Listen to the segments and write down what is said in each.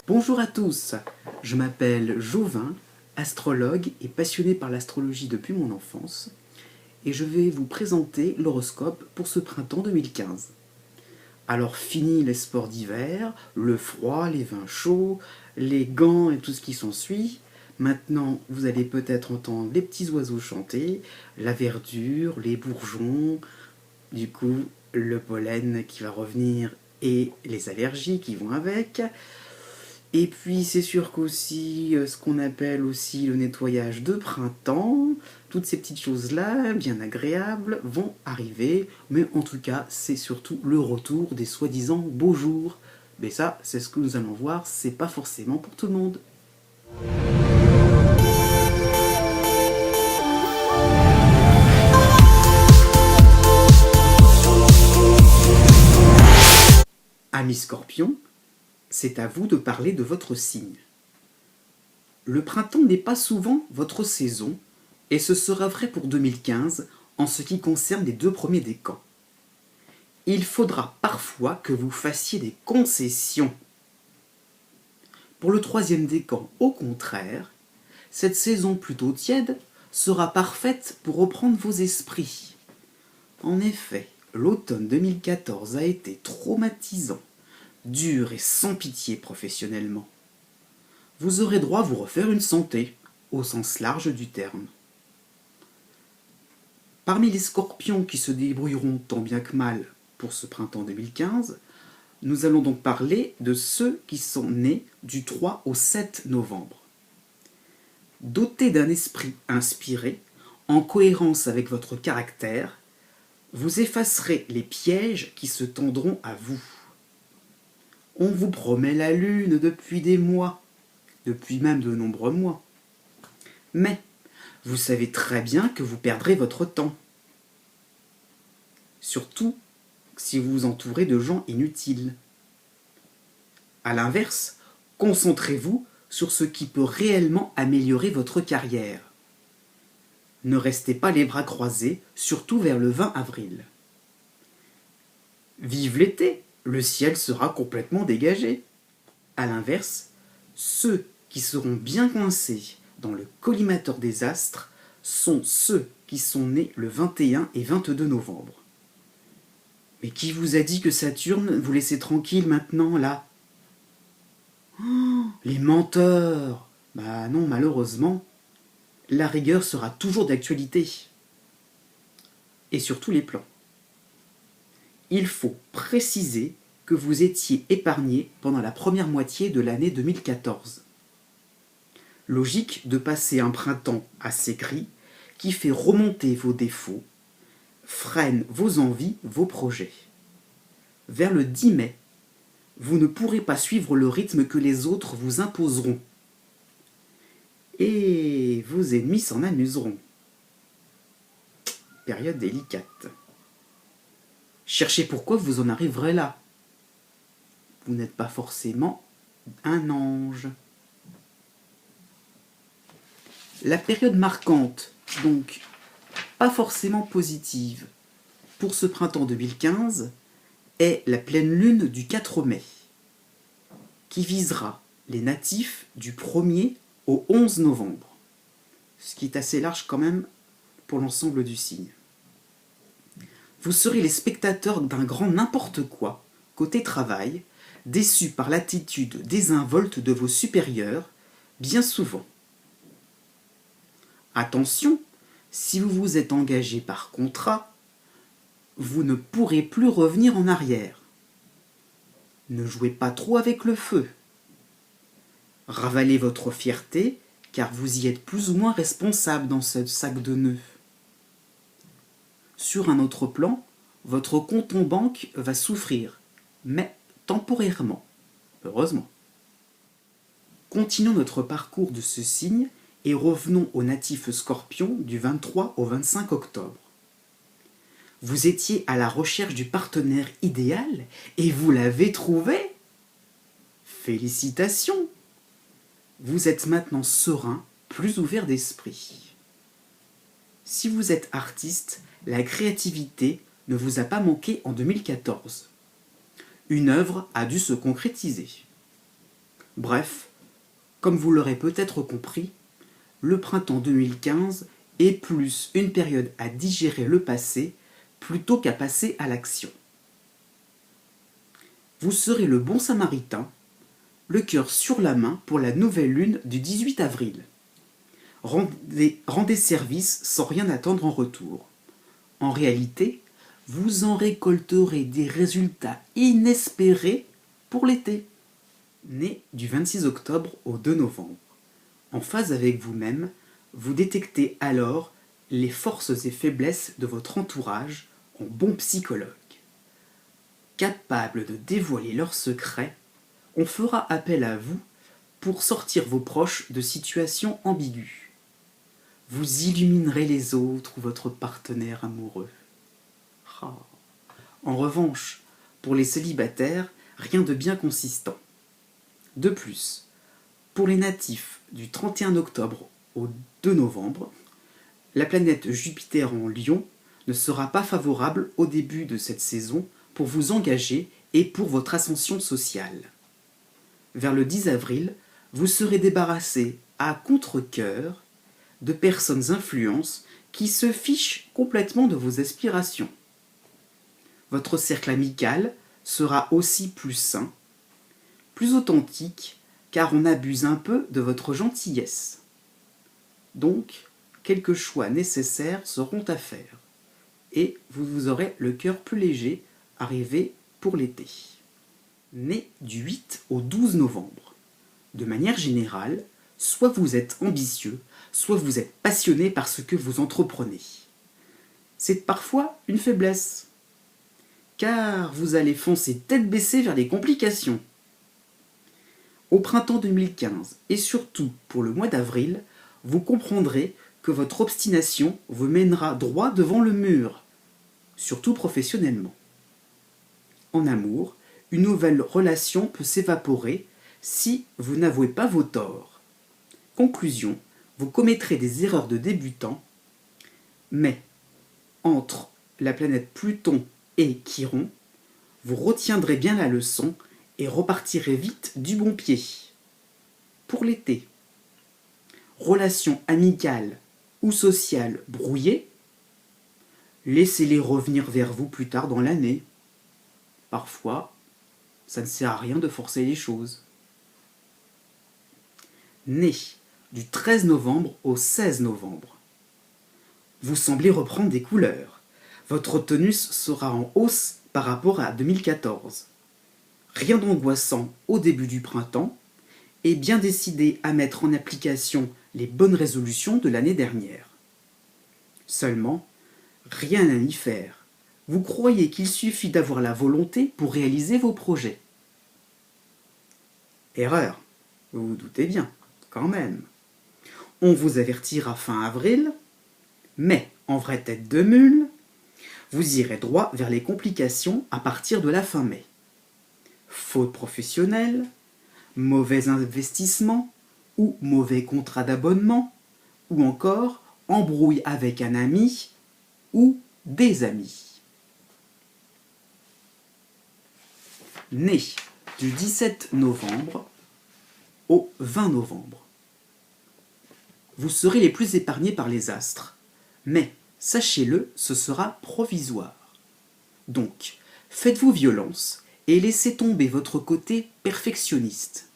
Bonjour à tous, je m'appelle Jovin, astrologue et passionné par l'astrologie depuis mon enfance, et je vais vous présenter l'horoscope pour ce printemps 2015. Alors fini les sports d'hiver, le froid, les vins chauds, les gants et tout ce qui s'ensuit. Maintenant, vous allez peut-être entendre les petits oiseaux chanter, la verdure, les bourgeons, du coup le pollen qui va revenir et les allergies qui vont avec. Et puis c'est sûr qu'aussi ce qu'on appelle aussi le nettoyage de printemps, toutes ces petites choses-là, bien agréables, vont arriver. Mais en tout cas, c'est surtout le retour des soi-disant beaux jours. Mais ça, c'est ce que nous allons voir, c'est pas forcément pour tout le monde. Amis Scorpions, c'est à vous de parler de votre signe. Le printemps n'est pas souvent votre saison, et ce sera vrai pour 2015 en ce qui concerne les 2 premiers décans. Il faudra parfois que vous fassiez des concessions. Pour le 3e décan, au contraire, cette saison plutôt tiède sera parfaite pour reprendre vos esprits. En effet, l'automne 2014 a été traumatisant, dur et sans pitié professionnellement. Vous aurez droit à vous refaire une santé, au sens large du terme. Parmi les scorpions qui se débrouilleront tant bien que mal pour ce printemps 2015, nous allons donc parler de ceux qui sont nés du 3 au 7 novembre. Dotés d'un esprit inspiré, en cohérence avec votre caractère, vous effacerez les pièges qui se tendront à vous. On vous promet la lune depuis des mois, depuis même de nombreux mois. Mais vous savez très bien que vous perdrez votre temps. Surtout si vous vous entourez de gens inutiles. A l'inverse, concentrez-vous sur ce qui peut réellement améliorer votre carrière. Ne restez pas les bras croisés, surtout vers le 20 avril. Vive l'été! Le ciel sera complètement dégagé. A l'inverse, ceux qui seront bien coincés dans le collimateur des astres sont ceux qui sont nés le 21 et 22 novembre. Mais qui vous a dit que Saturne vous laissait tranquille maintenant, là? Oh, les menteurs! Bah non, malheureusement, la rigueur sera toujours d'actualité. Et sur tous les plans. Il faut préciser que vous étiez épargné pendant la première moitié de l'année 2014. Logique de passer un printemps assez gris qui fait remonter vos défauts, freine vos envies, vos projets. Vers le 10 mai, vous ne pourrez pas suivre le rythme que les autres vous imposeront. Et vos ennemis s'en amuseront. Période délicate. Cherchez pourquoi vous en arriverez là. Vous n'êtes pas forcément un ange. La période marquante, donc pas forcément positive, pour ce printemps 2015, est la pleine lune du 4 mai, qui visera les natifs du 1er au 11 novembre, ce qui est assez large quand même pour l'ensemble du signe. Vous serez les spectateurs d'un grand n'importe quoi, côté travail, déçus par l'attitude désinvolte de vos supérieurs, bien souvent. Attention, si vous vous êtes engagé par contrat, vous ne pourrez plus revenir en arrière. Ne jouez pas trop avec le feu. Ravalez votre fierté, car vous y êtes plus ou moins responsable dans ce sac de nœuds. Sur un autre plan, votre compte en banque va souffrir, mais temporairement, heureusement. Continuons notre parcours de ce signe et revenons aux natifs scorpions du 23 au 25 octobre. Vous étiez à la recherche du partenaire idéal et vous l'avez trouvé? Félicitations! Vous êtes maintenant serein, plus ouvert d'esprit. Si vous êtes artiste, la créativité ne vous a pas manqué en 2014. Une œuvre a dû se concrétiser. Bref, comme vous l'aurez peut-être compris, le printemps 2015 est plus une période à digérer le passé plutôt qu'à passer à l'action. Vous serez le bon samaritain, le cœur sur la main pour la nouvelle lune du 18 avril. Rendez service sans rien attendre en retour. En réalité, vous en récolterez des résultats inespérés pour l'été. Né du 26 octobre au 2 novembre, en phase avec vous-même, vous détectez alors les forces et faiblesses de votre entourage en bon psychologue. Capable de dévoiler leurs secrets, on fera appel à vous pour sortir vos proches de situations ambiguës. Vous illuminerez les autres ou votre partenaire amoureux. Ah. En revanche, pour les célibataires, rien de bien consistant. De plus, pour les natifs du 31 octobre au 2 novembre, la planète Jupiter en Lion ne sera pas favorable au début de cette saison pour vous engager et pour votre ascension sociale. Vers le 10 avril, vous serez débarrassé à contre-cœur de personnes influences qui se fichent complètement de vos aspirations. Votre cercle amical sera aussi plus sain, plus authentique, car on abuse un peu de votre gentillesse. Donc, quelques choix nécessaires seront à faire, et vous aurez le cœur plus léger, arrivé pour l'été. Né du 8 au 12 novembre. De manière générale, soit vous êtes ambitieux, soit vous êtes passionné par ce que vous entreprenez. C'est parfois une faiblesse, car vous allez foncer tête baissée vers les complications. Au printemps 2015, et surtout pour le mois d'avril, vous comprendrez que votre obstination vous mènera droit devant le mur, surtout professionnellement. En amour, une nouvelle relation peut s'évaporer si vous n'avouez pas vos torts. Conclusion, vous commettrez des erreurs de débutant, mais entre la planète Pluton et Chiron, vous retiendrez bien la leçon et repartirez vite du bon pied. Pour l'été, relations amicales ou sociales brouillées, laissez-les revenir vers vous plus tard dans l'année. Parfois, ça ne sert à rien de forcer les choses. Né du 13 novembre au 16 novembre. Vous semblez reprendre des couleurs. Votre tonus sera en hausse par rapport à 2014. Rien d'angoissant au début du printemps, et bien décidé à mettre en application les bonnes résolutions de l'année dernière. Seulement, rien à y faire. Vous croyez qu'il suffit d'avoir la volonté pour réaliser vos projets. Erreur, vous vous doutez bien, quand même. On vous avertira fin avril, mais en vraie tête de mule, vous irez droit vers les complications à partir de la fin mai. Faute professionnelle, mauvais investissement ou mauvais contrat d'abonnement, ou encore embrouille avec un ami ou des amis. Né du 17 novembre au 20 novembre. Vous serez les plus épargnés par les astres, mais sachez-le, ce sera provisoire. Donc, faites-vous violence et laissez tomber votre côté perfectionniste.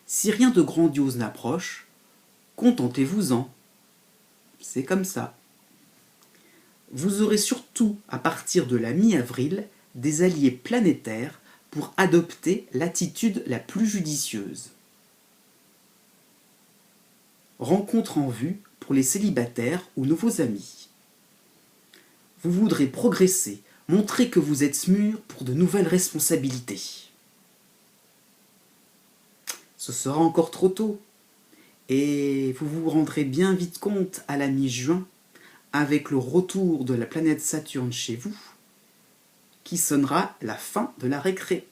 Si rien de grandiose n'approche, contentez-vous-en. C'est comme ça. Vous aurez surtout, à partir de la mi-avril, des alliés planétaires pour adopter l'attitude la plus judicieuse. Rencontre en vue pour les célibataires ou nouveaux amis. Vous voudrez progresser, montrer que vous êtes mûr pour de nouvelles responsabilités. Ce sera encore trop tôt, et vous vous rendrez bien vite compte à la mi-juin, avec le retour de la planète Saturne chez vous, qui sonnera la fin de la récré.